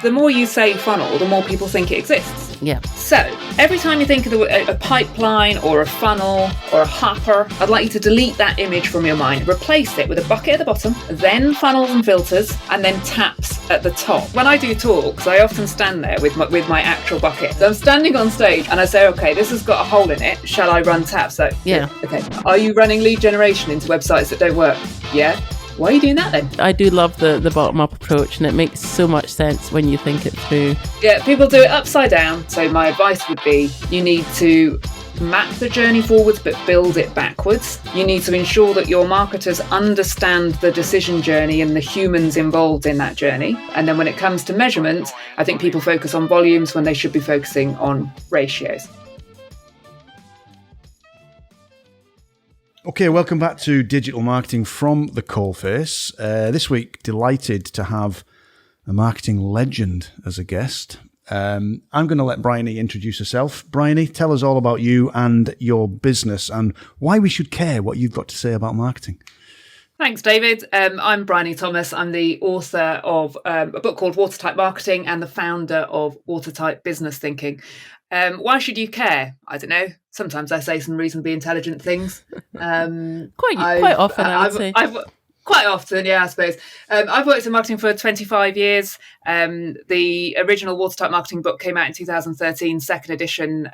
the more you say funnel, the more people think it exists. Yeah. So every time you think of a pipeline or a funnel or a hopper, I'd like you to delete that image from your mind. Replace it with a bucket at the bottom, then funnels and filters, and then taps at the top. When I do talks, I often stand there with my actual bucket. So I'm standing on stage and I say, okay, this has got a hole in it. Shall I run taps? So, yeah. Okay. Are you running lead generation into websites that don't work? Yeah. Why are you doing that then? I do love the bottom-up approach, and it makes so much sense when you think it through. Yeah, people do it upside down. So my advice would be you need to map the journey forwards but build it backwards. You need to ensure that your marketers understand the decision journey and the humans involved in that journey. And then when it comes to measurement, I think people focus on volumes when they should be focusing on ratios. Okay, welcome back to Digital Marketing from the Coalface. This week, delighted to have a marketing legend as a guest. I'm going to let Bryony introduce herself. Bryony, tell us all about you and your business and why we should care what you've got to say about marketing. Thanks, David. I'm Bryony Thomas. I'm the author of a book called Watertight Marketing and the founder of Watertight Business Thinking. Why should you care? I don't know. Sometimes I say some reasonably intelligent things. Quite often, I would say. Quite often, yeah, I suppose. I've worked in marketing for 25 years. The original Watertight Marketing book came out in 2013, second edition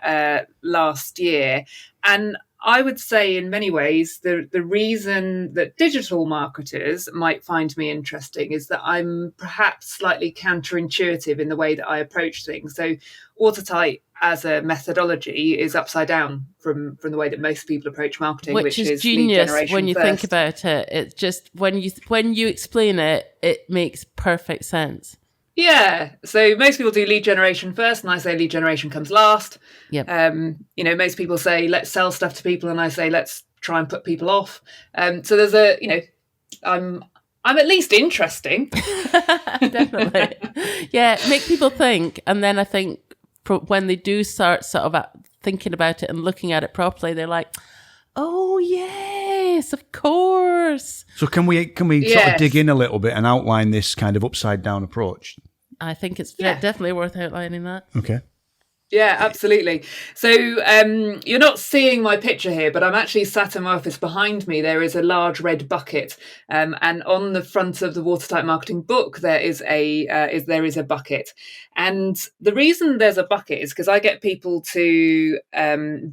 last year. And I would say in many ways, the reason that digital marketers might find me interesting is that I'm perhaps slightly counterintuitive in the way that I approach things. So Watertight as a methodology is upside down from the way that most people approach marketing, which is genius lead generation when you first. think about it. It's just when you explain it, it makes perfect sense. Yeah. So most people do lead generation first, and I say lead generation comes last. Yep. Most people say let's sell stuff to people, and I say let's try and put people off. So there's I'm at least interesting. Definitely. Yeah, make people think, and then I think when they do start sort of thinking about it and looking at it properly, they're like, oh yes, of course. So can we sort of dig in a little bit and outline this kind of upside down approach? I think it's definitely worth outlining that. Okay. Yeah, absolutely. So you're not seeing my picture here, but I'm actually sat in my office. Behind me, there is a large red bucket, and on the front of the Watertight Marketing book, there is a bucket. And the reason there's a bucket is because I get people to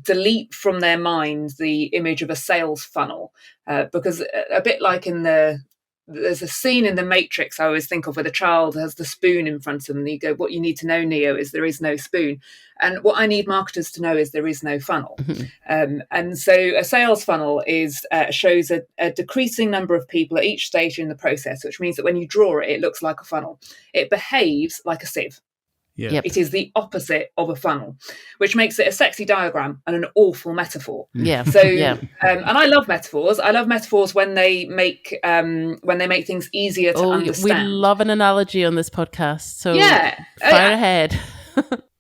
delete from their mind the image of a sales funnel, because a bit like there's a scene in The Matrix I always think of where the child has the spoon in front of them and you go, what you need to know, Neo, is there is no spoon. And what I need marketers to know is there is no funnel. And so a sales funnel shows a decreasing number of people at each stage in the process, which means that when you draw it, it looks like a funnel. It behaves like a sieve. Yeah. Yep. It is the opposite of a funnel, which makes it a sexy diagram and an awful metaphor. Yeah. So, yeah. And I love metaphors. I love metaphors when they make things easier to understand. We love an analogy on this podcast. So yeah, fire ahead.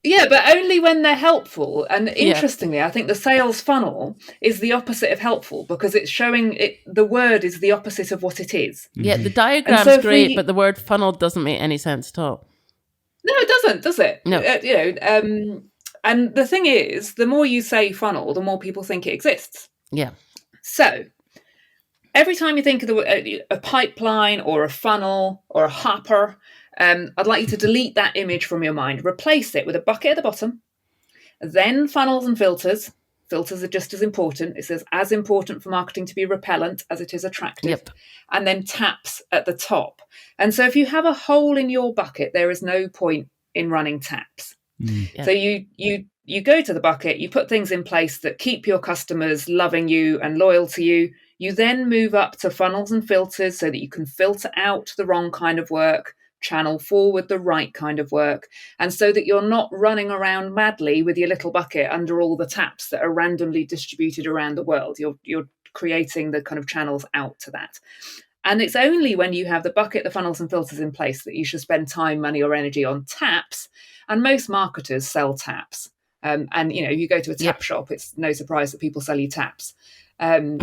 Yeah, but only when they're helpful. And interestingly, I think the sales funnel is the opposite of helpful because it's showing it. The word is the opposite of what it is. Yeah, the diagram's great, but the word funnel doesn't make any sense at all. No, it doesn't, does it? No. And the thing is, the more you say funnel, the more people think it exists. Yeah. So every time you think of a pipeline or a funnel or a hopper, I'd like you to delete that image from your mind. Replace it with a bucket at the bottom, then funnels and filters. Filters are just as important. It says as important for marketing to be repellent as it is attractive. Yep. And then taps at the top. And so if you have a hole in your bucket, there is no point in running taps. Yeah. So you go to the bucket, you put things in place that keep your customers loving you and loyal to you. You then move up to funnels and filters so that you can filter out the wrong kind of work, channel forward the right kind of work, and so that you're not running around madly with your little bucket under all the taps that are randomly distributed around the world. You're creating the kind of channels out to that. And it's only when you have the bucket, the funnels and filters in place that you should spend time, money or energy on taps. And most marketers sell taps. And you go to a tap shop, it's no surprise that people sell you taps. And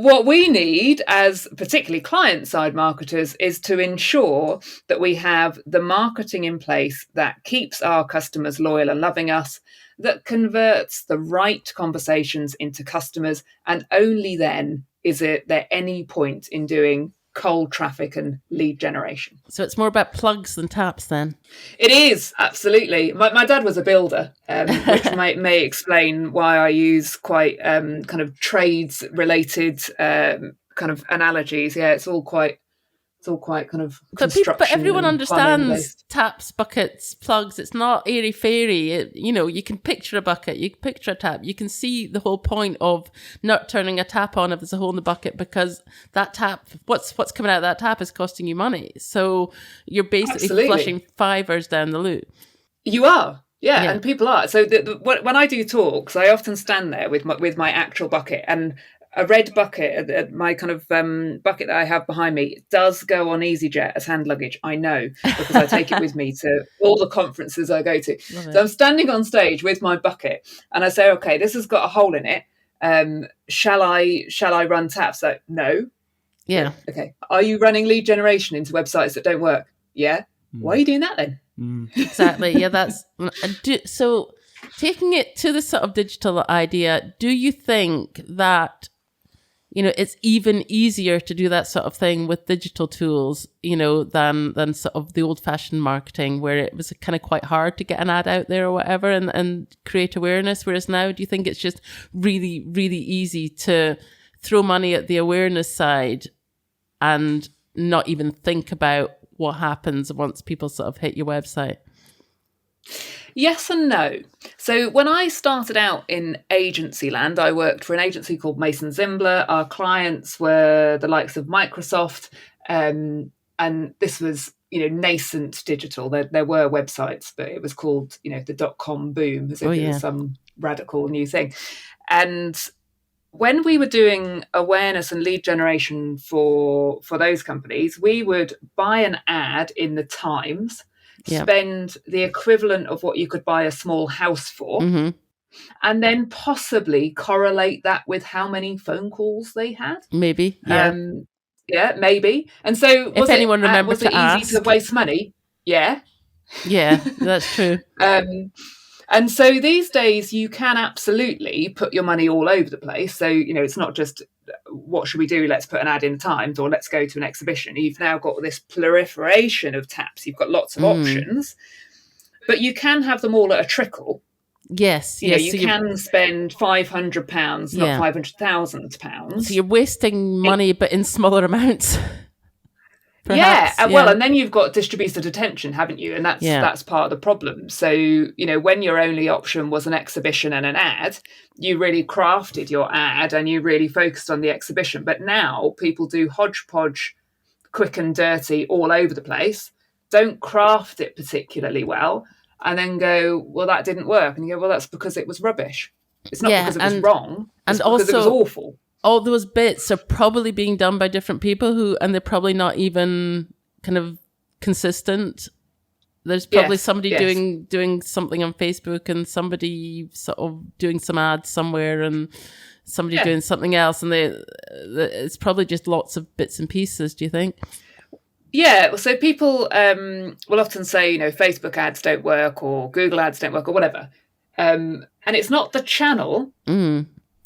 what we need as particularly client-side marketers is to ensure that we have the marketing in place that keeps our customers loyal and loving us, that converts the right conversations into customers, and only then is there any point in doing cold traffic and lead generation. So it's more about plugs than taps then? It is, absolutely. My dad was a builder, which may explain why I use quite kind of trades-related kind of analogies. Yeah, it's all quite kind of construction. But everyone and understands taps, buckets, plugs. It's not airy-fairy. You can picture a bucket, you can picture a tap. You can see the whole point of not turning a tap on if there's a hole in the bucket, because that tap, what's coming out of that tap is costing you money. So you're basically flushing fivers down the loo. You are. Yeah, and people are. So when I do talks, I often stand there with my actual bucket, and a red bucket, my kind of bucket that I have behind me, does go on EasyJet as hand luggage. I know, because I take it with me to all the conferences I go to. So I'm standing on stage with my bucket, and I say, "Okay, this has got a hole in it. Shall I run taps?" Like, no. Yeah. Okay. Are you running lead generation into websites that don't work? Yeah. Why are you doing that then? Exactly. Yeah. That's so. Taking it to the sort of digital idea, do you think that it's even easier to do that sort of thing with digital tools, than sort of the old-fashioned marketing, where it was kind of quite hard to get an ad out there or whatever and create awareness? Whereas now, do you think it's just really, really easy to throw money at the awareness side and not even think about what happens once people sort of hit your website? Yes and no. So when I started out in agency land, I worked for an agency called Mason Zimbler. Our clients were the likes of Microsoft, and this was nascent digital. There were websites, but it was called the .com boom, as if it was some radical new thing. And when we were doing awareness and lead generation for those companies, we would buy an ad in the Times, spend the equivalent of what you could buy a small house for, and then possibly correlate that with how many phone calls they had. Maybe, maybe. And so, if anyone remembers, was it easy to waste money? Yeah, that's true. And so these days you can absolutely put your money all over the place. So, it's not just what should we do? Let's put an ad in the Times, or let's go to an exhibition. You've now got this proliferation of taps. You've got lots of options, but you can have them all at a trickle. Yes. You can spend £500, not £500,000. So you're wasting money, but in smaller amounts. Perhaps, well, and then you've got distributed attention, haven't you? And that's part of the problem. So, when your only option was an exhibition and an ad, you really crafted your ad and you really focused on the exhibition. But now people do hodgepodge, quick and dirty, all over the place, don't craft it particularly well, and then go, well, that didn't work. And you go, well, that's because it was rubbish. It's not because it was wrong. It's because it was awful. All those bits are probably being done by different people and they're probably not even kind of consistent. There's probably somebody doing something on Facebook and somebody sort of doing some ads somewhere and somebody doing something else. And it's probably just lots of bits and pieces, do you think? Yeah, so people will often say, Facebook ads don't work or Google ads don't work or whatever. And it's not the channel,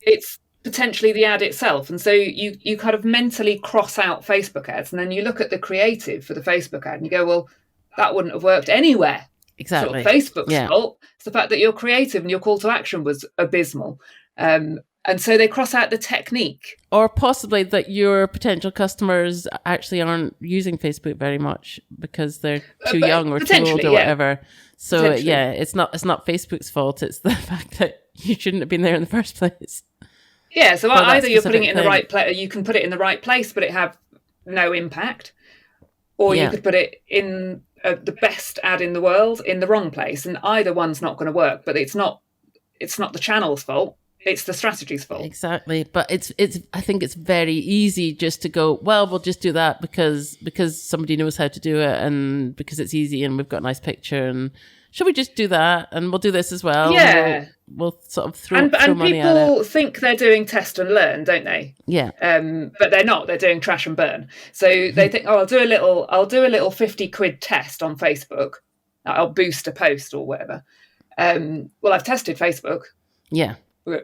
it's potentially the ad itself. And so you kind of mentally cross out Facebook ads, and then you look at the creative for the Facebook ad and you go, well, that wouldn't have worked anywhere. Exactly. It's not Facebook's fault. It's the fact that you're creative and your call to action was abysmal. And so they cross out the technique. Or possibly that your potential customers actually aren't using Facebook very much because they're too young or too old or whatever. So it's not Facebook's fault. It's the fact that you shouldn't have been there in the first place. Yeah, so either you're putting it in the right place, you can put it in the right place, but it have no impact, or you could put it in the best ad in the world in the wrong place, and either one's not going to work. But it's not the channel's fault; it's the strategy's fault. Exactly, but it's. I think it's very easy just to go, well, we'll just do that because somebody knows how to do it, and because it's easy, and we've got a nice picture, and should we just do that? And we'll do this as well. Yeah. And we'll sort of throw And money at it. people think they're doing test and learn, don't they? Yeah. But they're not. They're doing trash and burn. So they think, I'll do a little 50 quid test on Facebook. I'll boost a post or whatever. Well, I've tested Facebook. Yeah. No,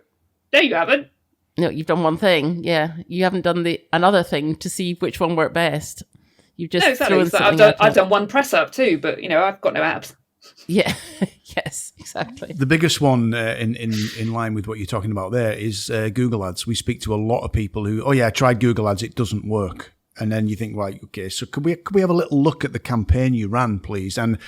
you haven't. No, you've done one thing. Yeah. You haven't done another thing to see which one worked best. You've just thrown something I've done one press up too, but I've got no abs. Yeah. Yes, exactly. The biggest one in line with what you're talking about there is Google Ads. We speak to a lot of people who, I tried Google Ads, it doesn't work. And then you think, right, okay, so could we have a little look at the campaign you ran, please? And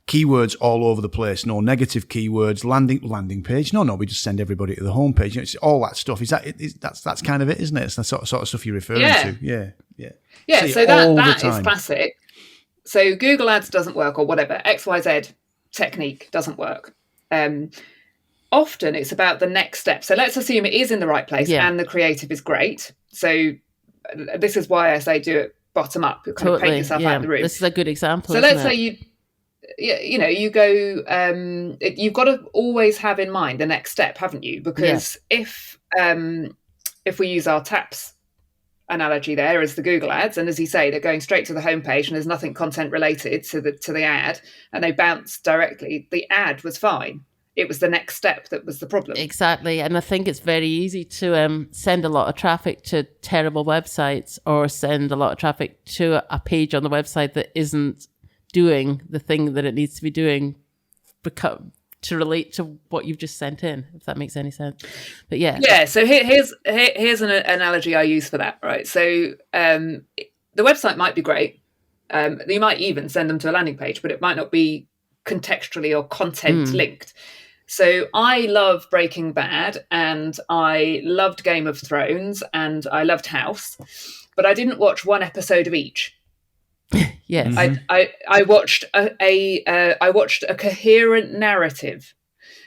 keywords all over the place, no negative keywords, landing page. No, we just send everybody to the homepage. It's all that stuff. That's kind of it, isn't it? It's the sort of stuff you're referring to. Yeah. Yeah, so that is classic. So Google Ads doesn't work or whatever. XYZ technique doesn't work. Often it's about the next step. So let's assume it is in the right place and the creative is great. So this is why I say do it bottom up. You kind of paint yourself out of the room. This is a good example. So let's say you go. You've got to always have in mind the next step, haven't you? Because if we use our taps analogy there as the Google ads, and as you say, they're going straight to the homepage and there's nothing content related to the ad, and they bounce directly. The ad was fine. It was the next step that was the problem. Exactly. And I think it's very easy to send a lot of traffic to terrible websites or send a lot of traffic to a page on the website that isn't doing the thing that it needs to be doing to relate to what you've just sent in, if that makes any sense. But yeah. So here's an analogy I use for that, right? So the website might be great. You might even send them to a landing page, but it might not be contextually or content linked. So I love Breaking Bad and I loved Game of Thrones and I loved House, but I didn't watch one episode of each. Yes. I watched I watched a coherent narrative.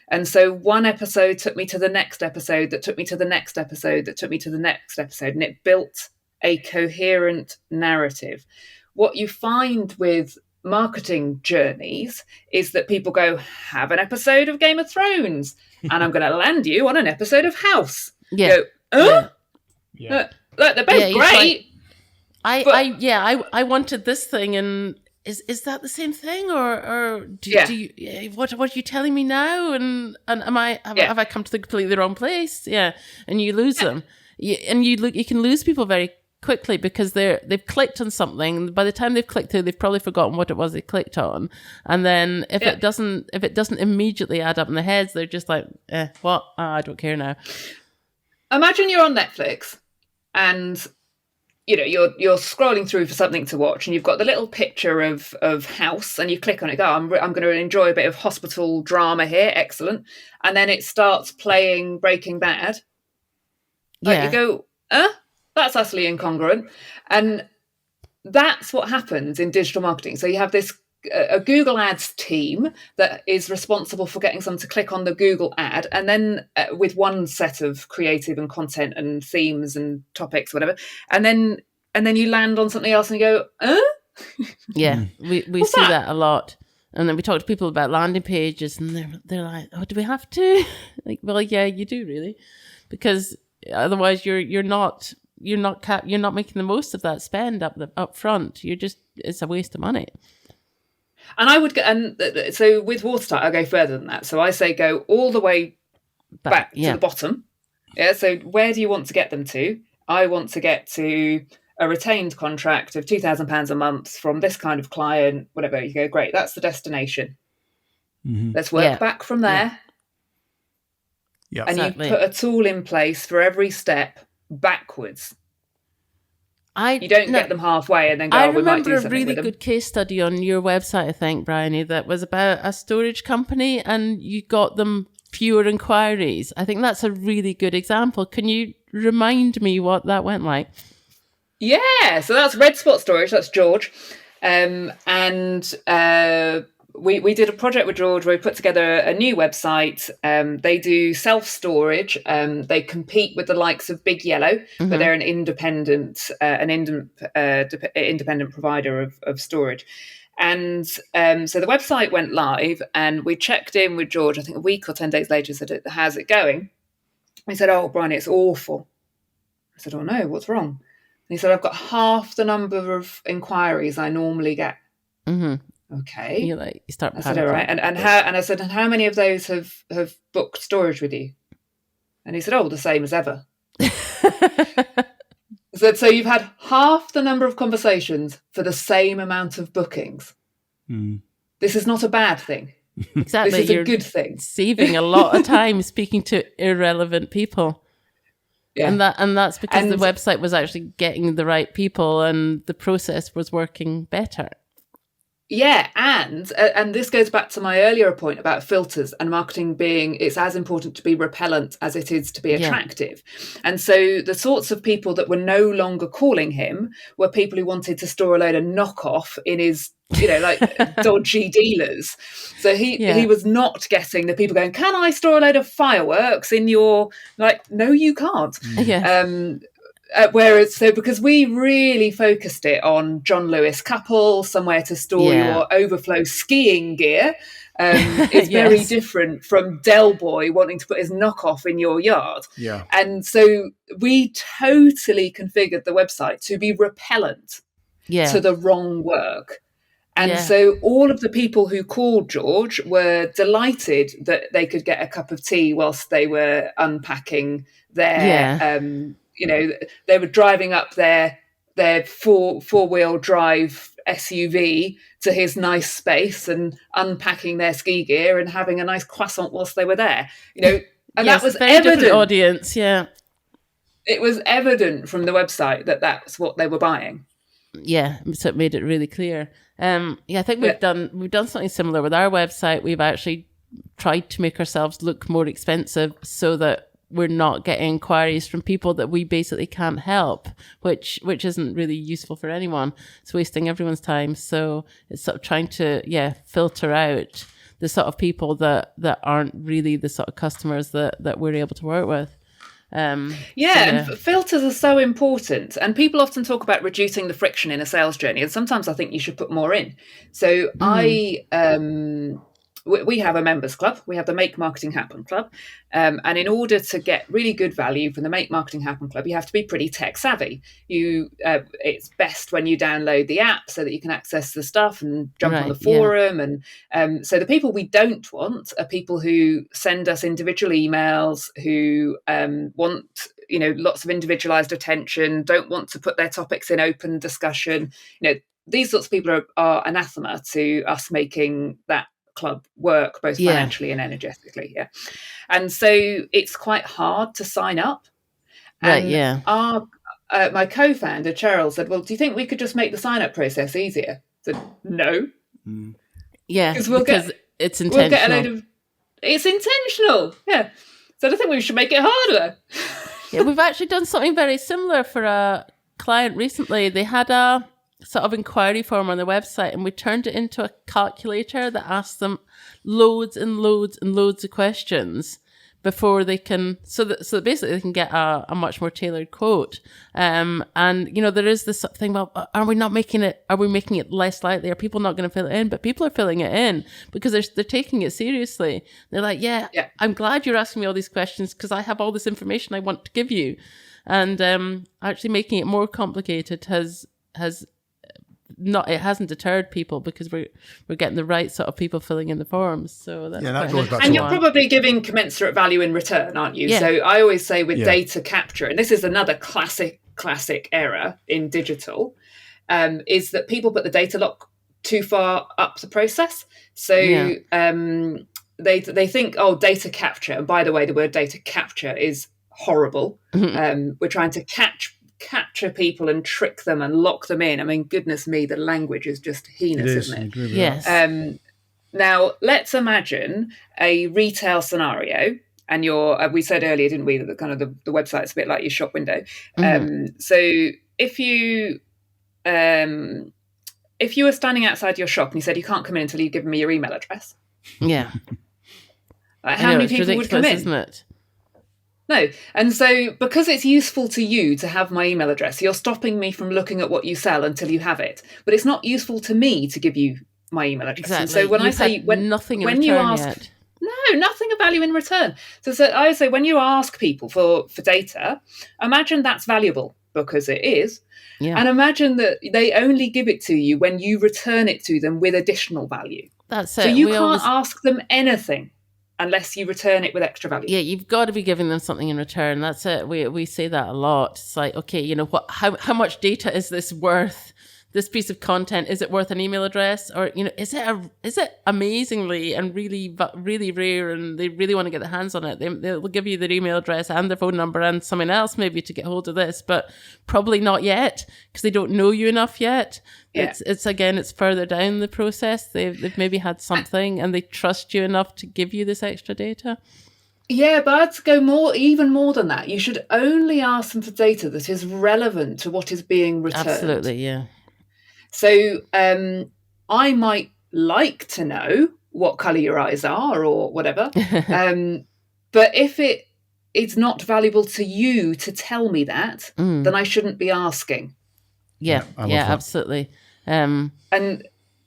And so one episode took me to the next episode that took me to the next episode that took me to the next episode, and it built a coherent narrative. What you find with marketing journeys is that people go, have an episode of Game of Thrones and I'm going to land you on an episode of House. Yeah. They're both great. I wanted this thing, and is that the same thing, or do you, what are you telling me now? And have I come to the completely wrong place? Yeah, and you lose them, you can lose people very quickly because they've clicked on something. By the time they've clicked through, they've probably forgotten what it was they clicked on, and then if it doesn't immediately add up in their heads, they're just like, what? I don't care now. Imagine you're on Netflix and you're scrolling through for something to watch, and you've got the little picture of House, and you click on it. Go, I'm going to enjoy a bit of hospital drama here. Excellent. And then it starts playing Breaking Bad. You go, that's utterly incongruent. And that's what happens in digital marketing. So you have this a Google Ads team that is responsible for getting someone to click on the Google ad, and then with one set of creative and content and themes and topics, whatever, and then you land on something else and you go, Yeah, we see that a lot. And then we talk to people about landing pages, and they're like, "Oh, do we have to?" Like, well, yeah, you do really, because otherwise you're not making the most of that spend up front. It's a waste of money. And I would so with Watertight, I go further than that. So I say go all the way back to the bottom. Yeah. So where do you want to get them to? I want to get to a retained contract of £2,000 a month from this kind of client, whatever. You go, great, that's the destination. Mm-hmm. Let's work back from there. Yeah. And you put a tool in place for every step backwards. You don't get them halfway and then go, we might do something with them. I remember a really good case study on your website, I think, Bryony, that was about a storage company, and you got them fewer inquiries. I think that's a really good example. Can you remind me what that went like? Yeah, so that's Red Spot Storage. That's George. We did a project with George where we put together a new website. They do self-storage. They compete with the likes of Big Yellow, but they're an independent provider of storage. And so the website went live, and we checked in with George, I think a week or 10 days later, said, how's it going? He said, oh, Bryony, it's awful. I said, oh no, what's wrong? And he said, I've got half the number of inquiries I normally get. Mm-hmm. Okay. You start. I said, all right. And I said, and how many of those have booked storage with you? And he said, oh, the same as ever. I said, so you've had half the number of conversations for the same amount of bookings. This is not a bad thing. Exactly. This is a good thing. Saving a lot of time speaking to irrelevant people. Yeah. And that's because the website was actually getting the right people and the process was working better. Yeah, and this goes back to my earlier point about filters and marketing being, it's as important to be repellent as it is to be attractive. Yeah. And so the sorts of people that were no longer calling him were people who wanted to store a load of knockoff in his, like dodgy dealers. So he was not getting the people going, can I store a load of fireworks in your, like, no, you can't. Yeah. Whereas, so because we really focused it on John Lewis couple, somewhere to store your overflow skiing gear, is very different from Del Boy wanting to put his knockoff in your yard. Yeah. And so we totally configured the website to be repellent to the wrong work. And so all of the people who called George were delighted that they could get a cup of tea whilst they were unpacking their they were driving up their four-wheel drive SUV to his nice space and unpacking their ski gear and having a nice croissant whilst they were there. And that was very evident. Different audience, yeah. It was evident from the website that that's what they were buying. Yeah, so it made it really clear. I think we've done something similar with our website. We've actually tried to make ourselves look more expensive so that we're not getting inquiries from people that we basically can't help, which isn't really useful for anyone. It's wasting everyone's time. So it's sort of trying to, filter out the sort of people that aren't really the sort of customers that we're able to work with. And filters are so important. And people often talk about reducing the friction in a sales journey. And sometimes I think you should put more in. So we have a members club. We have the Make Marketing Happen Club. And in order to get really good value from the Make Marketing Happen Club, you have to be pretty tech savvy. It's best when you download the app so that you can access the stuff and jump on the forum. And so the people we don't want are people who send us individual emails, who want lots of individualized attention, don't want to put their topics in open discussion. These sorts of people are anathema to us making that club work both financially and energetically. And so it's quite hard to sign up. And my co-founder Cheryl said, well, do you think we could just make the sign-up process easier? I said, no. Because it's intentional. We'll get a load of, it's intentional. So I think we should make it harder. We've actually done something very similar for a client recently. They had a sort of inquiry form on their website, and we turned it into a calculator that asked them loads and loads and loads of questions before they can, so that basically they can get a much more tailored quote. And there is this thing, well, are we making it less likely? Are people not going to fill it in? But people are filling it in because they're taking it seriously. They're like, I'm glad you're asking me all these questions because I have all this information I want to give you. And actually making it more complicated hasn't deterred people because we're getting the right sort of people filling in the forms. So that's that goes back and you're probably giving commensurate value in return, aren't you? So I always say with data capture, and this is another classic error in digital, is that people put the data lock too far up the process. So they think, data capture. And by the way, the word data capture is horrible. We're trying to capture people and trick them and lock them in. I mean, goodness me, the language is just heinous, isn't it? Yes. Now, let's imagine a retail scenario, and we said earlier, didn't we, that the website's a bit like your shop window. So if you were standing outside your shop and you said you can't come in until you've given me your email address, how many people would come in? Isn't it? No. And so because it's useful to you to have my email address, you're stopping me from looking at what you sell until you have it. But it's not useful to me to give you my email address. Exactly. And so when You've I say had nothing in when return you ask, yet. no, nothing of value in return. So I say when you ask people for data, imagine that's valuable because it is. Yeah. And imagine that they only give it to you when you return it to them with additional value. That's it. So you can't ask them anything unless you return it with extra value. Yeah, you've got to be giving them something in return. That's it. We say that a lot. It's like, okay, you know, how much data is this worth? This piece of content, is it worth an email address? Or, you know, is it amazingly and really rare and they really want to get their hands on it? They'll give you their email address and their phone number and something else maybe to get hold of this, but probably not yet because they don't know you enough yet. Yeah. It's further down the process. They've maybe had something and they trust you enough to give you this extra data. Yeah, but I'd go even more than that. You should only ask them for data that is relevant to what is being returned. Absolutely, yeah. So I might like to know what colour your eyes are or whatever, but if it is not valuable to you to tell me that, then I shouldn't be asking. Yeah, absolutely. And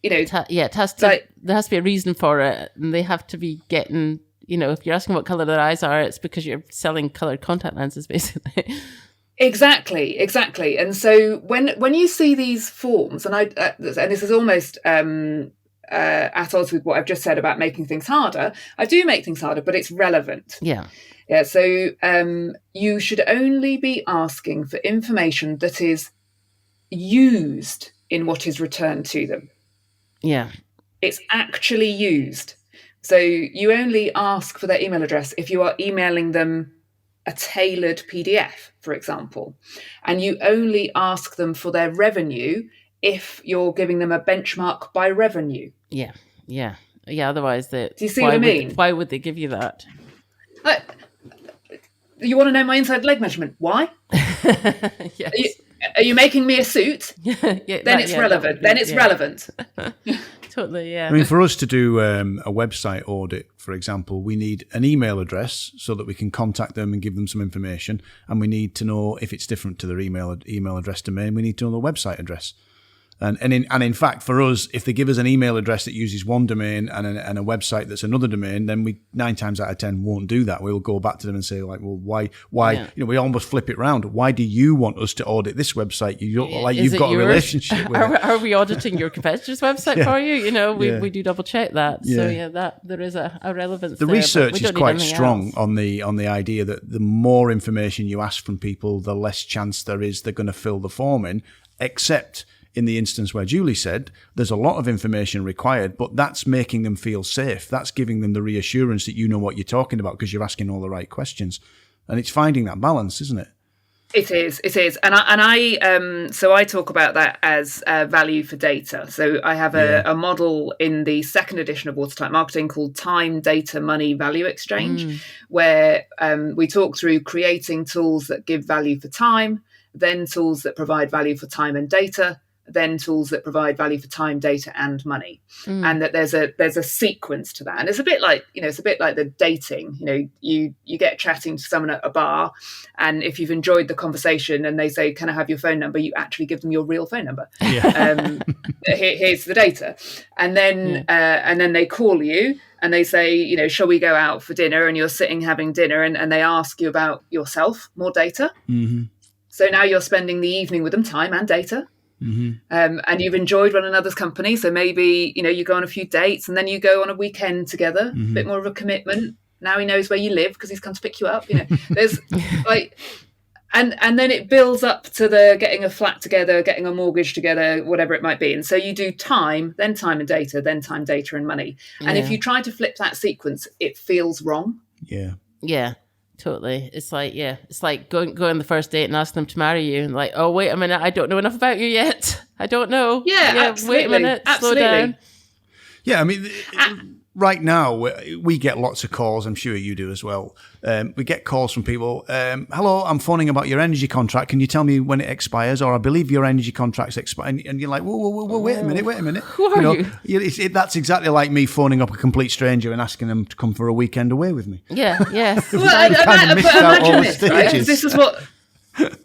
you know, it has to. There has to be a reason for it, and they have to be getting. You know, if you're asking what colour their eyes are, it's because you're selling coloured contact lenses, basically. Exactly. And so when you see these forms, and this is almost at odds with what I've just said about making things harder. I do make things harder, but it's relevant. Yeah. So you should only be asking for information that is used in what is returned to them. Yeah. It's actually used. So you only ask for their email address if you are emailing them a tailored PDF, for example, and you only ask them for their revenue if you're giving them a benchmark by revenue. Yeah. Otherwise, do you see what I mean? Why would they give you that? You want to know my inside leg measurement? Why? Yes. Are you making me a suit? Then it's relevant. Then it's relevant. Totally, yeah. I mean, for us to do a website audit, for example, we need an email address so that we can contact them and give them some information. And we need to know if it's different to their email address domain. We need to know the website address. And in fact, for us, if they give us an email address that uses one domain and a website that's another domain, then we 9 times out of 10 won't do that. We'll go back to them and say, like, well, why? Yeah. You know, we almost flip it round. Why do you want us to audit this website? You don't like you've got yours? A relationship with it. Are we auditing your competitor's website for you? You know, we do double check that. Yeah. So that there is a relevance. The research is quite strong on the idea that the more information you ask from people, the less chance there is they're going to fill the form in, except in the instance where Julie said there's a lot of information required, but that's making them feel safe. That's giving them the reassurance that you know what you're talking about because you're asking all the right questions. And it's finding that balance, isn't it? It is. And I talk about that as value for data. So I have a model in the second edition of Watertight Marketing called Time, Data, Money, Value Exchange, where we talk through creating tools that give value for time, then tools that provide value for time and data, then tools that provide value for time, data, and money, and that there's a sequence to that. And it's a bit like the dating. You know, you get chatting to someone at a bar, and if you've enjoyed the conversation and they say, "Can I have your phone number?" you actually give them your real phone number. Yeah. Here's the data, and then they call you and they say, you know, shall we go out for dinner? And you're sitting having dinner, and they ask you about yourself, more data. Mm-hmm. So now you're spending the evening with them, time and data. Mm-hmm. And you've enjoyed one another's company, so maybe you go on a few dates and then you go on a weekend together. A bit more of a commitment. Now he knows where you live because he's come to pick you up. There's like, and then it builds up to the getting a flat together, getting a mortgage together, whatever it might be. And so you do time, then time and data, then time, data, and money. And if you try to flip that sequence, it feels wrong. Yeah. Totally. It's like going on the first date and asking them to marry you and like, oh, wait a minute, I don't know enough about you yet. I don't know. Yeah, absolutely. Wait a minute, slow down. Yeah, I mean, right now we get lots of calls. I'm sure you do as well. We get calls from people. Hello, I'm phoning about your energy contract. Can you tell me when it expires? Or I believe your energy contract's expired. And you're like, whoa, wait a minute. Who are you? That's exactly like me phoning up a complete stranger and asking them to come for a weekend away with me. Yeah, yes. Well, imagine this, right? This is what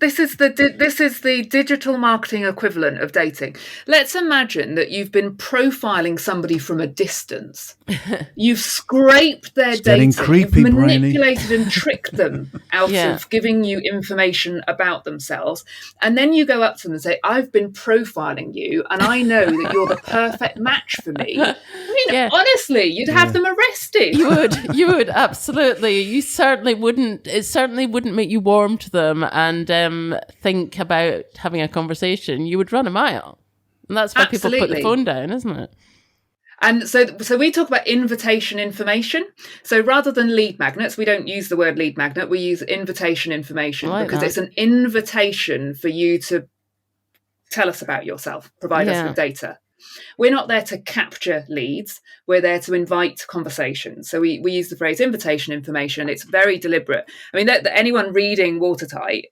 This is the digital marketing equivalent of dating. Let's imagine that you've been profiling somebody from a distance. You've scraped their data. Creepy, you've Bryony. manipulated and tricked them out of giving you information about themselves. And then you go up to them and say, I've been profiling you and I know that you're the perfect match for me. I mean, honestly, you'd have them arrested. You would, absolutely. You certainly wouldn't. It certainly wouldn't make you warm to them and think about having a conversation. You would run a mile. And that's why people put the phone down, isn't it? And so we talk about invitation information. So rather than lead magnets, we don't use the word lead magnet. We use invitation information because it's an invitation for you to tell us about yourself, provide us with data. We're not there to capture leads. We're there to invite conversations. So we use the phrase invitation information. It's very deliberate. I mean, that anyone reading Watertight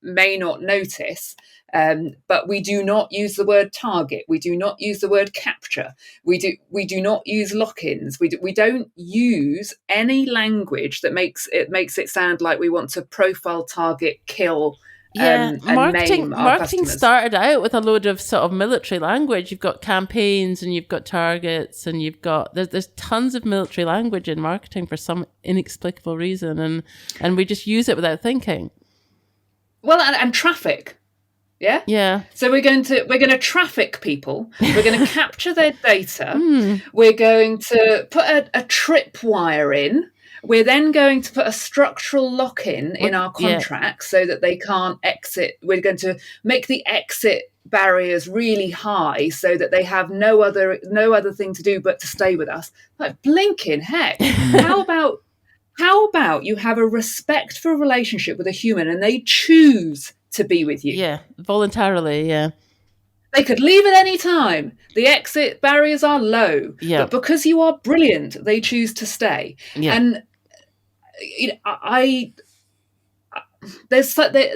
may not notice, but we do not use the word target. We do not use the word capture. We do not use lock-ins. We don't use any language that makes it sound like we want to profile, target, kill. Marketing started out with a load of sort of military language. You've got campaigns and you've got targets and you've got there's tons of military language in marketing for some inexplicable reason, and we just use it without thinking. Well, and traffic. Yeah. So we're going to traffic people. We're going to capture their data. We're going to put a tripwire in. We're then going to put a structural lock-in in our contract so that they can't exit. We're going to make the exit barriers really high so that they have no other thing to do but to stay with us. Like blinking heck. How about you have a respectful relationship with a human and they choose to be with you? Yeah, voluntarily, yeah. They could leave at any time. The exit barriers are low. Yeah. But because you are brilliant, they choose to stay. Yeah. And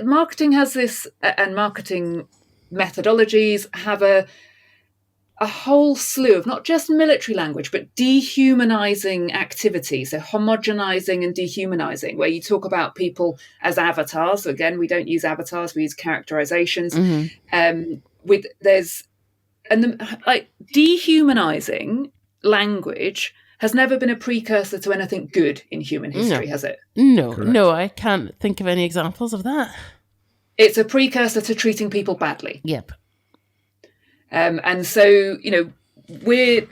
marketing has this, and marketing methodologies have a whole slew of not just military language, but dehumanizing activities. So homogenizing and dehumanizing, where you talk about people as avatars. So again, we don't use avatars, we use characterizations. Dehumanizing language has never been a precursor to anything good in human history, has it? No, I can't think of any examples of that. It's a precursor to treating people badly. Yep. And so, we're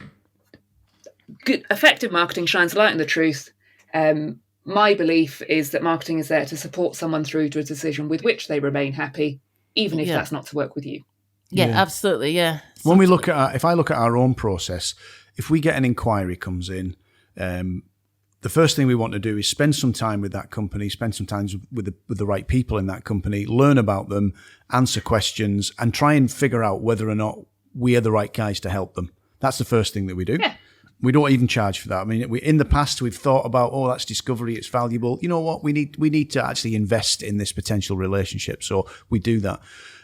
good. Effective marketing shines a light on the truth. My belief is that marketing is there to support someone through to a decision with which they remain happy, even if that's not to work with you. Yeah, absolutely. Yeah. When we look at, if I look at our own process, if we get an inquiry comes in, the first thing we want to do is spend some time with that company, spend some time with the right people in that company, learn about them, answer questions, and try and figure out whether or not we are the right guys to help them. That's the first thing that we do. Yeah. We don't even charge for that. I mean, in the past, we've thought about, that's discovery, it's valuable. You know what? We need to actually invest in this potential relationship. So we do that.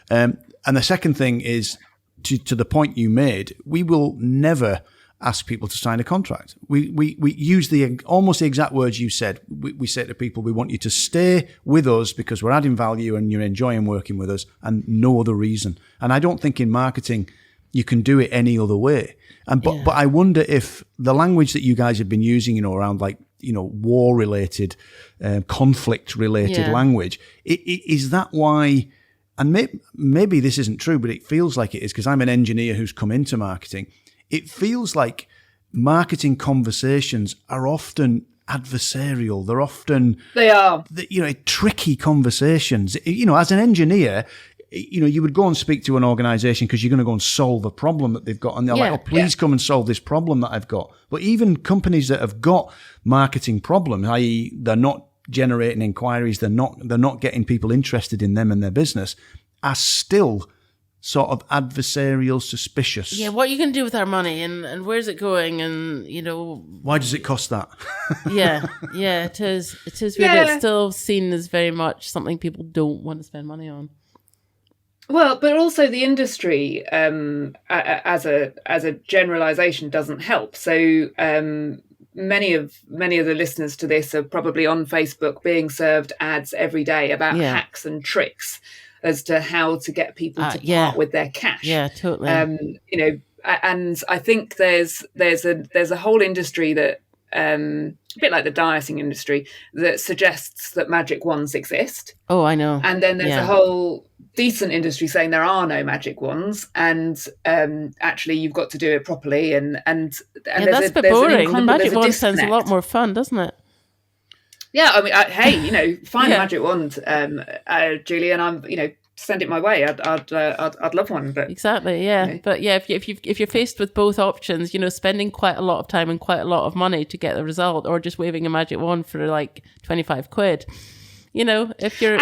And the second thing is, to the point you made, we will never ask people to sign a contract. We use almost the exact words you said. We say to people, we want you to stay with us because we're adding value and you're enjoying working with us, and no other reason. And I don't think in marketing you can do it any other way. But I wonder if the language that you guys have been using, around war related, conflict related language, is that why? And maybe this isn't true, but it feels like it is, because I'm an engineer who's come into marketing. It feels like marketing conversations are often adversarial. They are tricky conversations. As an engineer, you would go and speak to an organization because you're going to go and solve a problem that they've got. And they're like, please come and solve this problem that I've got. But even companies that have got marketing problems, i.e. they're not generating inquiries, they're not getting people interested in them and their business, are still sort of adversarial, suspicious. Yeah, what are you going to do with our money and where's it going? And, why does it cost that? yeah, it is. It is weird. It's still seen as very much something people don't want to spend money on. Well, but also the industry, as a generalization, doesn't help. So many of the listeners to this are probably on Facebook being served ads every day about hacks and tricks as to how to get people to part with their cash. Yeah, totally. And I think there's a whole industry that a bit like the dieting industry that suggests that magic wands exist. Oh, I know. And then there's a whole decent industry saying there are no magic wands, and actually you've got to do it properly. And that's a bit boring. The magic wand sounds a lot more fun, doesn't it? Yeah, I mean, find a magic wand, Julie, and I'm, send it my way. I'd love one. But exactly, yeah. But yeah, if you're faced with both options, spending quite a lot of time and quite a lot of money to get the result, or just waving a magic wand for like 25 quid, if you're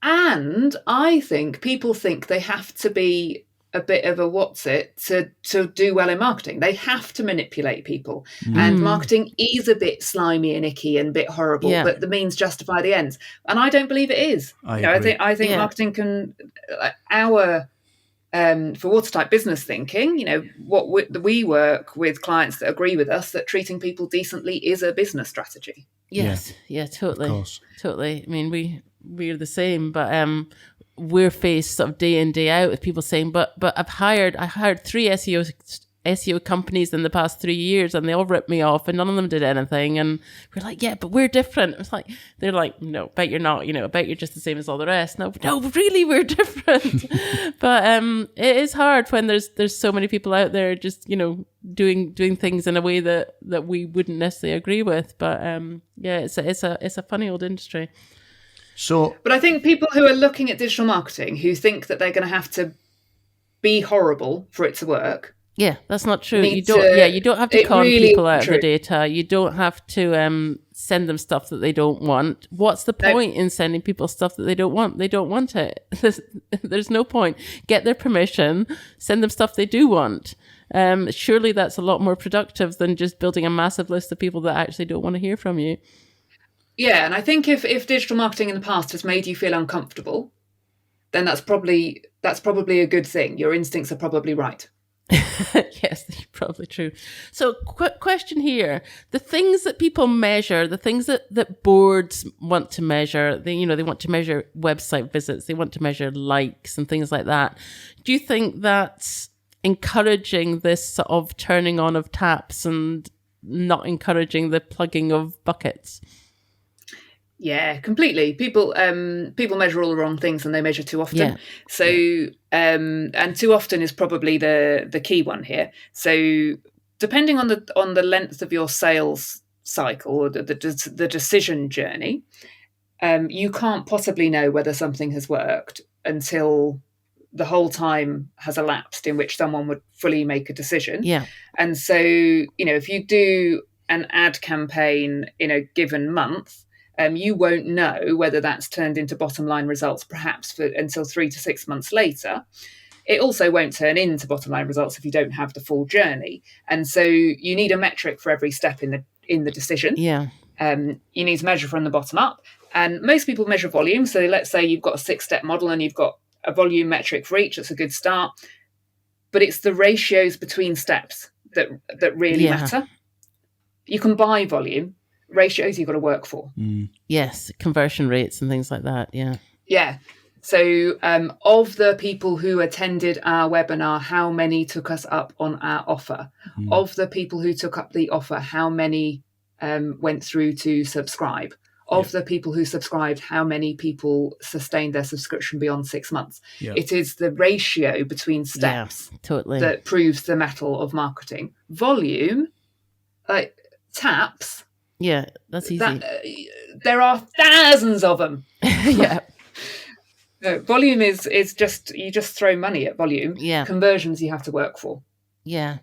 and I think people think they have to be a bit of a to do well in marketing. They have to manipulate people, and marketing is a bit slimy and icky and a bit horrible, but the means justify the ends, and I don't believe it is. I think marketing can for Watertight Business Thinking, we work with clients that agree with us that treating people decently is a business strategy. Yes, yeah, totally, totally. I mean, we're the same, but we're faced sort of day in, day out with people saying, but I hired 3 SEO companies in the past 3 years, and they all ripped me off, and none of them did anything. And we're like, yeah, but we're different. It's like, they're like, no, bet you're not. I bet you're just the same as all the rest. No, really, we're different. But it is hard when there's so many people out there just doing things in a way that we wouldn't necessarily agree with. But it's a funny old industry. But I think people who are looking at digital marketing who think that they're going to have to be horrible for it to work. Yeah, that's not true. You don't have to con people out of the data. You don't have to send them stuff that they don't want. What's the point in sending people stuff that they don't want? They don't want it. There's no point. Get their permission, send them stuff they do want. Surely that's a lot more productive than just building a massive list of people that actually don't want to hear from you. Yeah, and I think if digital marketing in the past has made you feel uncomfortable, then that's probably a good thing. Your instincts are probably right. Yes, that's probably true. So, quick question here: the things that people measure, the things that boards want to measure, they want to measure website visits, they want to measure likes and things like that. Do you think that's encouraging this sort of turning on of taps and not encouraging the plugging of buckets? Yeah, completely. People measure all the wrong things, and they measure too often. Yeah. So, and too often is probably the key one here. So, depending on the length of your sales cycle or the decision journey, you can't possibly know whether something has worked until the whole time has elapsed in which someone would fully make a decision. Yeah. And so, if you do an ad campaign in a given month, you won't know whether that's turned into bottom line results perhaps until 3 to 6 months later. It also won't turn into bottom line results if you don't have the full journey. And so you need a metric for every step in the decision. Yeah. You need to measure from the bottom up. And most people measure volume. So let's say you've got a 6-step model and you've got a volume metric for each. That's a good start. But it's the ratios between steps that really matter. You can buy volume. Ratios you've got to work for. Yes, conversion rates and things like that. Yeah. So of the people who attended our webinar, how many took us up on our offer? Of the people who took up the offer, how many went through to subscribe? Of the people who subscribed, how many people sustained their subscription beyond 6 months? It is the ratio between steps that proves the mettle of marketing. Volume, like taps. Yeah, that's easy. There are thousands of them. Yeah. Volume is just, you just throw money at volume. Yeah. Conversions you have to work for. Yeah.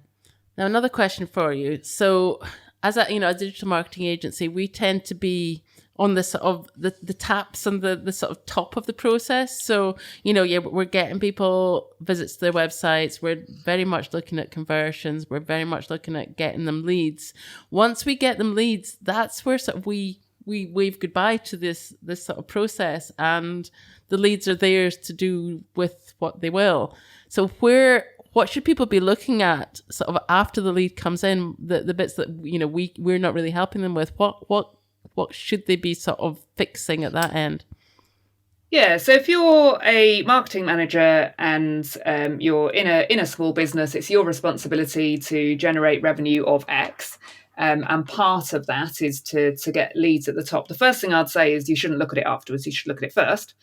Now, another question for you. So as a digital marketing agency, we tend to be on the sort of the taps and the sort of top of the process. So, we're getting people visits to their websites. We're very much looking at conversions. We're very much looking at getting them leads. Once we get them leads, that's where sort of we wave goodbye to this sort of process, and the leads are theirs to do with what they will. So where what should people be looking at sort of after the lead comes in, the bits that, we're not really helping them with? What should they be sort of fixing at that end? Yeah, so if you're a marketing manager and you're in a small business, it's your responsibility to generate revenue of X. And part of that is to get leads at the top. The first thing I'd say is you shouldn't look at it afterwards. You should look at it first.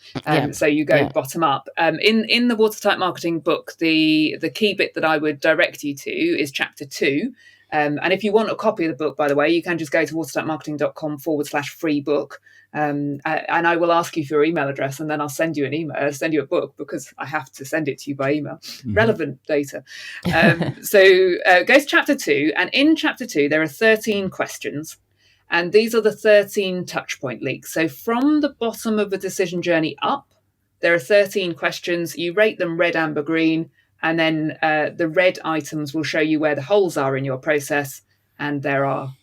So you go bottom up. In the Watertight Marketing book, the key bit that I would direct you to is chapter 2. And if you want a copy of the book, by the way, you can just go to watertightmarketing.com/free book. And I will ask you for your email address, and then I'll send you an email, send you a book, because I have to send it to you by email. Relevant data. So go to chapter 2, and in chapter 2, there are 13 questions, and these are the 13 touch point leaks. So from the bottom of the decision journey up, there are 13 questions. You rate them red, amber, green, and then the red items will show you where the holes are in your process, and there are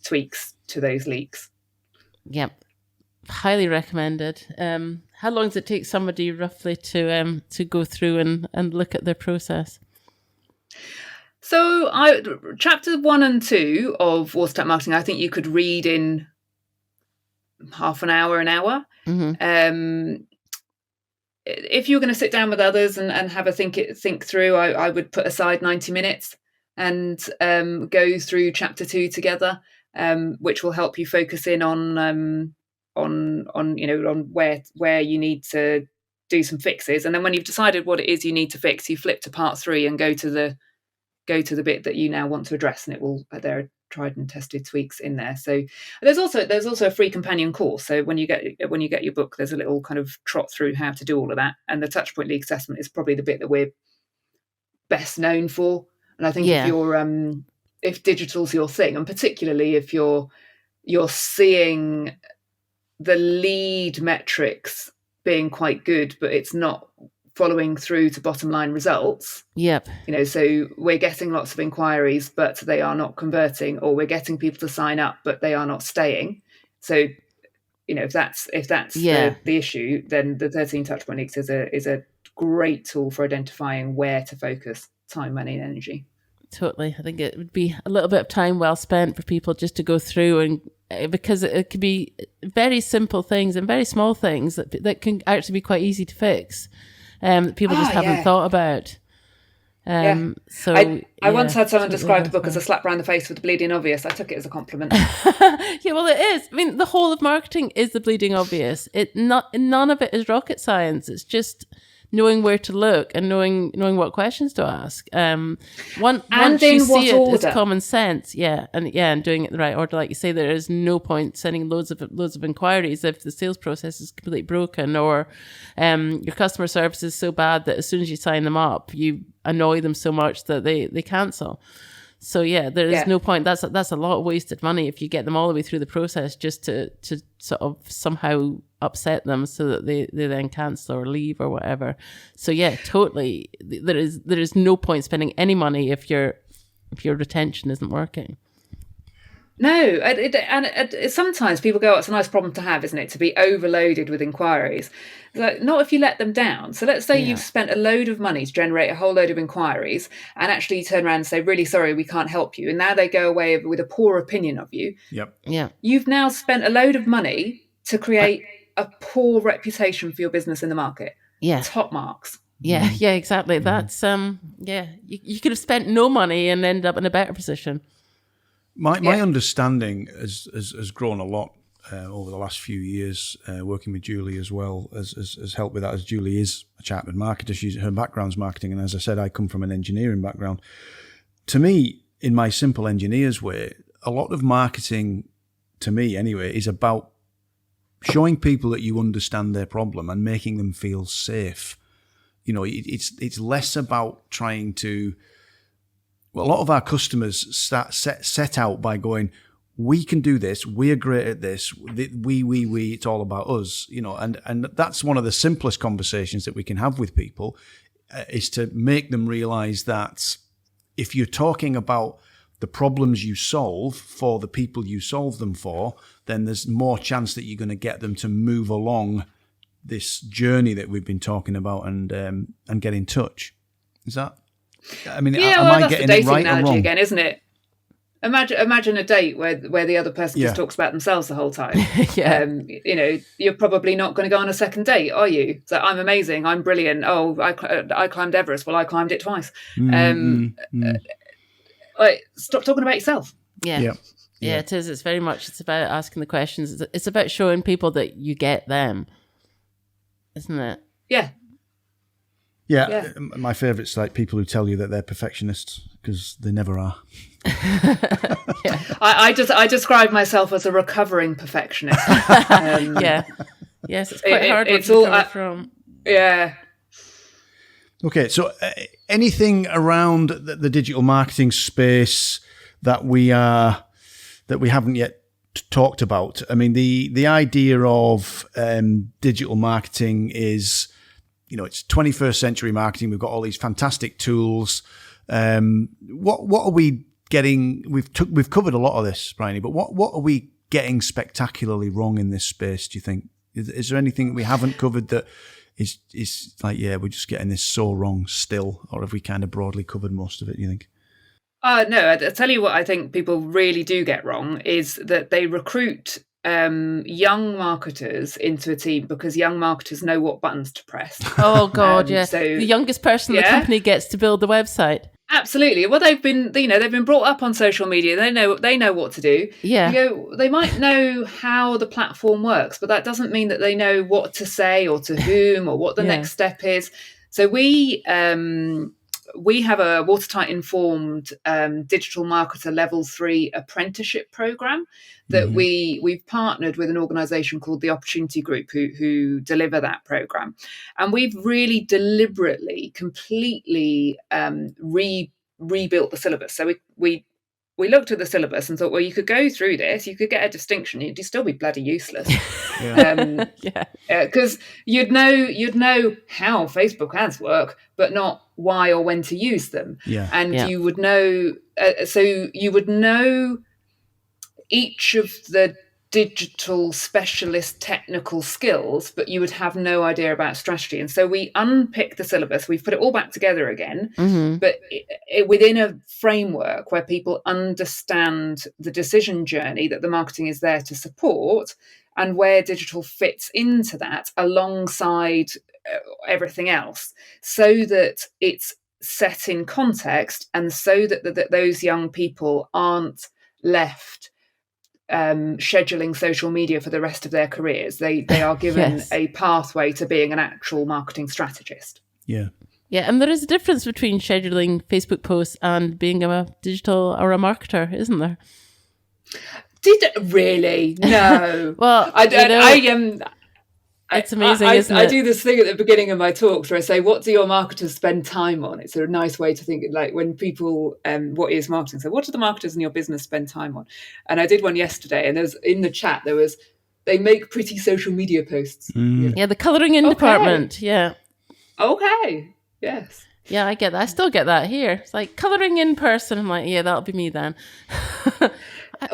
tweaks to those leaks. Yep. Highly recommended. How long does it take somebody roughly to go through and look at their process? So chapter 1 and 2 of Watertight Marketing, I think you could read in half an hour. If you're going to sit down with others and have a think through, I would put aside 90 minutes and go through chapter 2 together, which will help you focus in on where you need to do some fixes. And then when you've decided what it is you need to fix, you flip to part 3 and go to the bit that you now want to address, and there are tried and tested tweaks in there. So there's also a free companion course. So when you get your book, there's a little kind of trot through how to do all of that. And the touchpoint leak assessment is probably the bit that we're best known for. And I think if digital's your thing, and particularly if you're seeing the lead metrics being quite good, but it's not following through to bottom line results. Yep. So we're getting lots of inquiries, but they are not converting, or we're getting people to sign up, but they are not staying. So, if that's the issue, then the 13 touchpoint leaks is a great tool for identifying where to focus time, money, and energy. Totally. I think it would be a little bit of time well spent for people just to go through, and because it could be very simple things and very small things that can actually be quite easy to fix. That people just haven't thought about. So I once had someone describe the book as a slap around the face with the bleeding obvious. I took it as a compliment. Yeah, well, it is. I mean, the whole of marketing is the bleeding obvious. None of it is rocket science. It's just knowing where to look and knowing what questions to ask. Once you see it, it's common sense. And doing it in the right order. Like you say, there is no point sending loads of inquiries if the sales process is completely broken, or your customer service is so bad that as soon as you sign them up, you annoy them so much that they cancel. So there is no point. That's a lot of wasted money if you get them all the way through the process just to sort of somehow upset them so that they then cancel or leave or whatever. So totally, there is no point spending any money if your retention isn't working. No, and sometimes people go, it's a nice problem to have, isn't it, to be overloaded with inquiries. Like, not if you let them down. So let's say you've spent a load of money to generate a whole load of inquiries, and actually you turn around and say, really sorry, we can't help you. And now they go away with a poor opinion of you. Yep. Yeah. You've now spent a load of money to create a poor reputation for your business in the market. Yeah. Top marks. Yeah, exactly. That's, you could have spent no money and end up in a better position. My understanding has grown a lot over the last few years, working with Julie as well, has helped with that, as Julie is a chartered marketer. Her background's marketing, and as I said, I come from an engineering background. To me, in my simple engineer's way, a lot of marketing, to me anyway, is about showing people that you understand their problem and making them feel safe. It's less about trying to... Well, a lot of our customers set out by going, we can do this, we're great at this, we, it's all about us, and that's one of the simplest conversations that we can have with people, is to make them realize that if you're talking about the problems you solve for the people you solve them for, then there's more chance that you're going to get them to move along this journey that we've been talking about and get in touch. Is that I mean, Yeah, am well, I that's the getting it dating right or analogy wrong? again, isn't it? Imagine a date where the other person Yeah. just talks about themselves the whole time. Yeah. You're probably not going to go on a second date, are you? So I'm amazing, I'm brilliant. Oh, I climbed Everest. Well, I climbed it twice. Stop talking about yourself. Yeah. Yeah. Yeah, it is. It's very much, it's about asking the questions. It's about showing people that you get them, isn't it? Yeah. Yeah. My favourite's like people who tell you that they're perfectionists because they never are. I describe myself as a recovering perfectionist. Yeah. Yes, it's quite hard it's to all recover from. Yeah. Okay, so anything around the digital marketing space that we haven't yet talked about? I mean, the idea of digital marketing is, it's 21st century marketing. We've got all these fantastic tools. What are we getting? We've covered a lot of this, Bryony, but what are we getting spectacularly wrong in this space? Do you think? Is there anything we haven't covered that is like, we're just getting this so wrong still, or have we kind of broadly covered most of it? Do you think? No, I'll tell you what I think people really do get wrong is that they recruit young marketers into a team because young marketers know what buttons to press. Oh God, yeah. So the youngest person in the company gets to build the website. Absolutely. Well, they've been brought up on social media. They know what to do. Yeah. They might know how the platform works, but that doesn't mean that they know what to say or to whom or what the next step is. So we have a Watertight informed digital marketer level 3 apprenticeship program that we've partnered with an organisation called the Opportunity Group who deliver that program, and we've really deliberately completely rebuilt the syllabus. So we looked at the syllabus and thought, well, you could go through this, you could get a distinction, you'd still be bloody useless. Because you'd know how Facebook ads work, but not why or when to use them. You would know, so you would know each of the digital specialist technical skills, but you would have no idea about strategy. And so we unpicked the syllabus, we've put it all back together again, but within a framework where people understand the decision journey that the marketing is there to support, and where digital fits into that alongside everything else, so that it's set in context, and so that those young people aren't left scheduling social media for the rest of their careers. They are given a pathway to being an actual marketing strategist. Yeah, and there is a difference between scheduling Facebook posts and being a digital or a marketer, isn't there? Did it really? No. Well, it's amazing, isn't it? I do this thing at the beginning of my talks where I say, what do your marketers spend time on? It's a nice way to think, like when people, what is marketing? So what do the marketers in your business spend time on? And I did one yesterday, and in the chat, they make pretty social media posts. Yeah, the colouring in department. Yeah. Okay. Yes. Yeah, I get that. I still get that here. It's like colouring in person. I'm like, yeah, that'll be me then.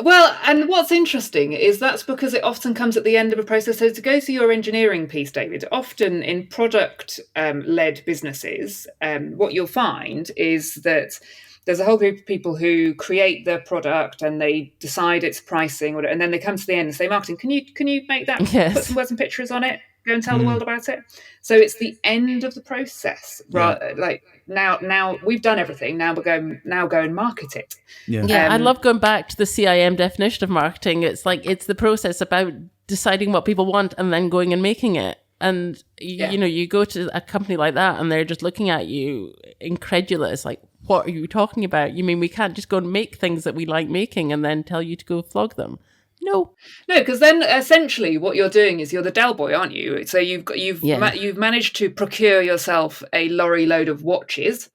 Well, and what's interesting is that's because it often comes at the end of a process. So to go to your engineering piece, David, often in product-led businesses, what you'll find is that there's a whole group of people who create the product and they decide its pricing, and then they come to the end and say, marketing, can you make that, put some words and pictures on it, go and tell the world about it? So it's the end of the process. Right? Like now we've done everything. Now go and market it. I love going back to the CIM definition of marketing. It's like it's the process about deciding what people want and then going and making it. And you go to a company like that and they're just looking at you incredulous, like, what are you talking about? You mean we can't just go and make things that we like making and then tell you to go flog them? No, because then essentially what you're doing is you're the Dell boy, aren't you? So you've managed to procure yourself a lorry load of watches.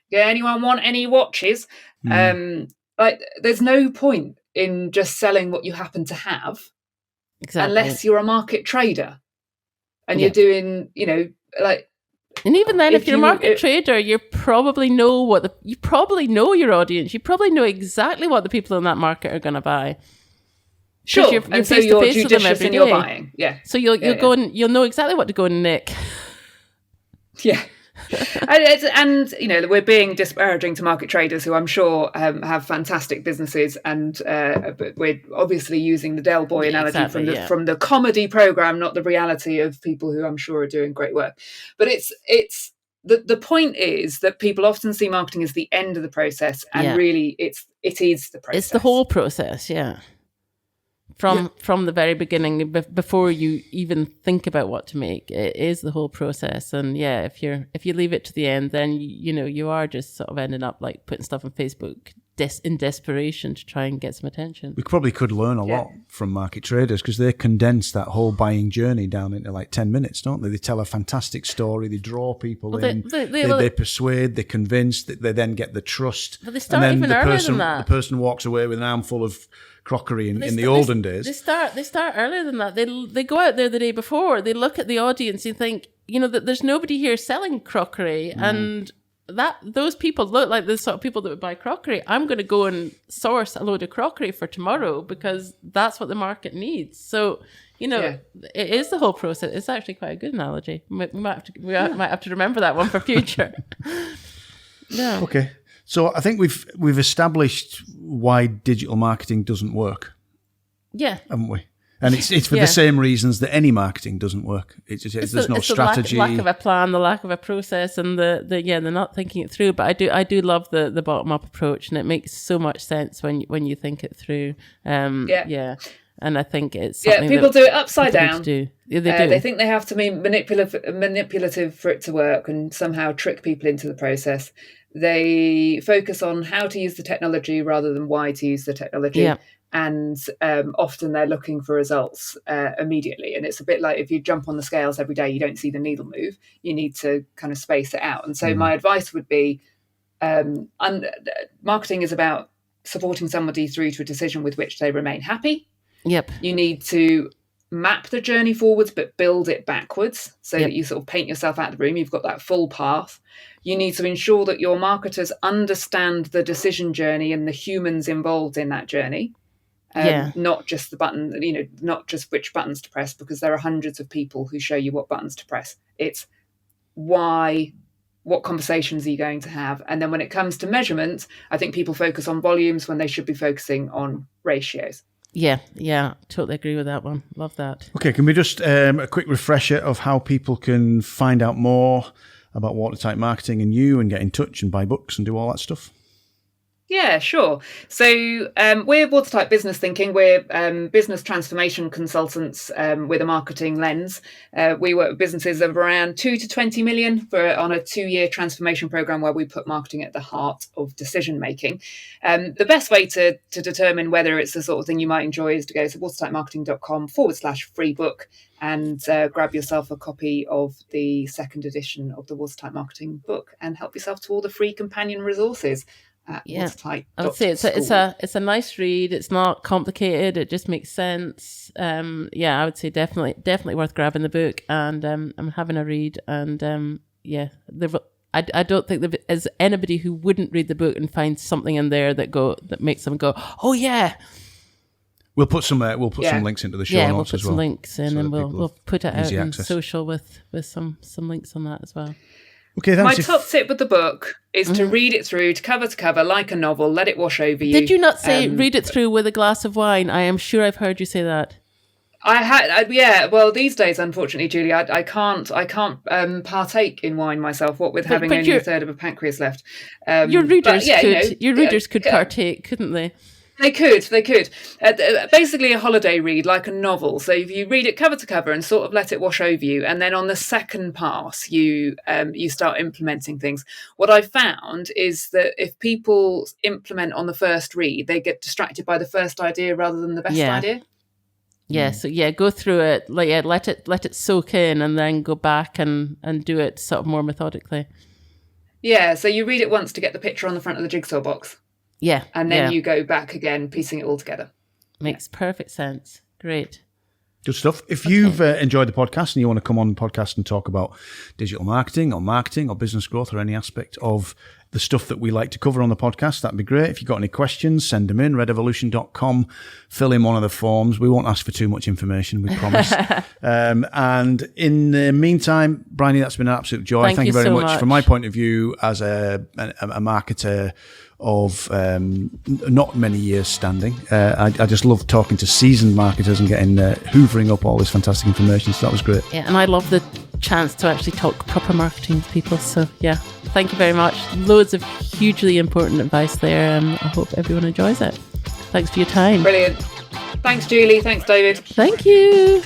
Yeah, anyone want any watches? There's no point in just selling what you happen to have, unless you're a market trader and you're doing, And even then, if you're a market trader, you probably know your audience. You probably know exactly what the people in that market are going to buy. Sure, you're and so you're judicious in your buying. Yeah. So you'll go and you'll know exactly what to go and nick. Yeah. And we're being disparaging to market traders who I'm sure have fantastic businesses, and but we're obviously using the Del Boy analogy from the comedy program, not the reality of people who I'm sure are doing great work. But it's the point is that people often see marketing as the end of the process, and really it is the process. It's the whole process, From the very beginning, before you even think about what to make, it is the whole process. And if you leave it to the end, then you are just sort of ending up like putting stuff on Facebook in desperation to try and get some attention. We probably could learn a lot from market traders, because they condense that whole buying journey down into like 10 minutes, don't they? They tell a fantastic story, they draw people in, they persuade, they convince, they then get the trust. But they start even earlier than that. The person walks away with an armful of crockery in the olden days. They start earlier than that. They go out there the day before. They look at the audience and think, that there's nobody here selling crockery, and that those people look like the sort of people that would buy crockery. I'm going to go and source a load of crockery for tomorrow because that's what the market needs. So it is the whole process. It's actually quite a good analogy. We might have to remember that one for future. Yeah. Okay. So I think we've established why digital marketing doesn't work. Yeah. Haven't we? And it's for the same reasons that any marketing doesn't work. There's no strategy. The lack of a plan, the lack of a process, and they're not thinking it through. But I do love the bottom up approach, and it makes so much sense when you think it through. And I think it's something people do it upside down. Do. Yeah, they do. They think they have to be manipulative for it to work, and somehow trick people into the process. They focus on how to use the technology rather than why to use the technology. Yeah. And often they're looking for results immediately. And it's a bit like if you jump on the scales every day, you don't see the needle move. You need to kind of space it out. And so my advice would be, marketing is about supporting somebody through to a decision with which they remain happy. Yep. You need to map the journey forwards, but build it backwards so that you sort of paint yourself out of the room. You've got that full path. You need to ensure that your marketers understand the decision journey and the humans involved in that journey. Not just the button, not just which buttons to press, because there are hundreds of people who show you what buttons to press. It's why, what conversations are you going to have? And then when it comes to measurement, I think people focus on volumes when they should be focusing on ratios. Yeah, totally agree with that one. Love that. Okay, can we just a quick refresher of how people can find out more about Watertight Marketing and you, and get in touch and buy books and do all that stuff? Yeah, sure. So we're Watertight Business Thinking. We're business transformation consultants with a marketing lens. We work with businesses of around 2 to 20 million on a 2-year transformation program where we put marketing at the heart of decision making. The best way to determine whether it's the sort of thing you might enjoy is to go to watertightmarketing.com/free book and grab yourself a copy of the second edition of the Watertight Marketing book and help yourself to all the free companion resources. Watertight. I would say it's a nice read. It's not complicated. It just makes sense. I would say definitely worth grabbing the book and I'm having a read. And I don't think there is anybody who wouldn't read the book and find something in there that makes them go, oh yeah. We'll put some links into the show notes as well. We'll put some links in, and we'll put it out in social with some links on that as well. Okay, thanks. My top tip with the book is to read it through to cover like a novel, let it wash over you. Did you not say read it through with a glass of wine? I am sure I've heard you say that. I had, well, these days, unfortunately, Julie, I can't partake in wine myself, what with having only a third of a pancreas left. Your readers could partake, couldn't they? They could. Basically a holiday read, like a novel. So if you read it cover to cover and sort of let it wash over you, and then on the second pass, you start implementing things. What I found is that if people implement on the first read, they get distracted by the first idea rather than the best idea. Yeah, so go through it, let it soak in, and then go back and do it sort of more methodically. Yeah, so you read it once to get the picture on the front of the jigsaw box. Yeah. And then you go back again, piecing it all together. Makes perfect sense. Great. Good stuff. If you've enjoyed the podcast and you want to come on the podcast and talk about digital marketing or business growth or any aspect of the stuff that we like to cover on the podcast, that'd be great. If you've got any questions, send them in, redevolution.com, fill in one of the forms. We won't ask for too much information, we promise. And in the meantime, Bryony, that's been an absolute joy. Thank you very much. From my point of view, as a marketer of not many years standing, I just love talking to seasoned marketers and getting hoovering up all this fantastic information. So that was great. Yeah, and I love the chance to actually talk proper marketing with people. So yeah, thank you very much. Loads of hugely important advice there, and I hope everyone enjoys it. Thanks for your time. Brilliant. Thanks, Julie. Thanks, David. Thank you.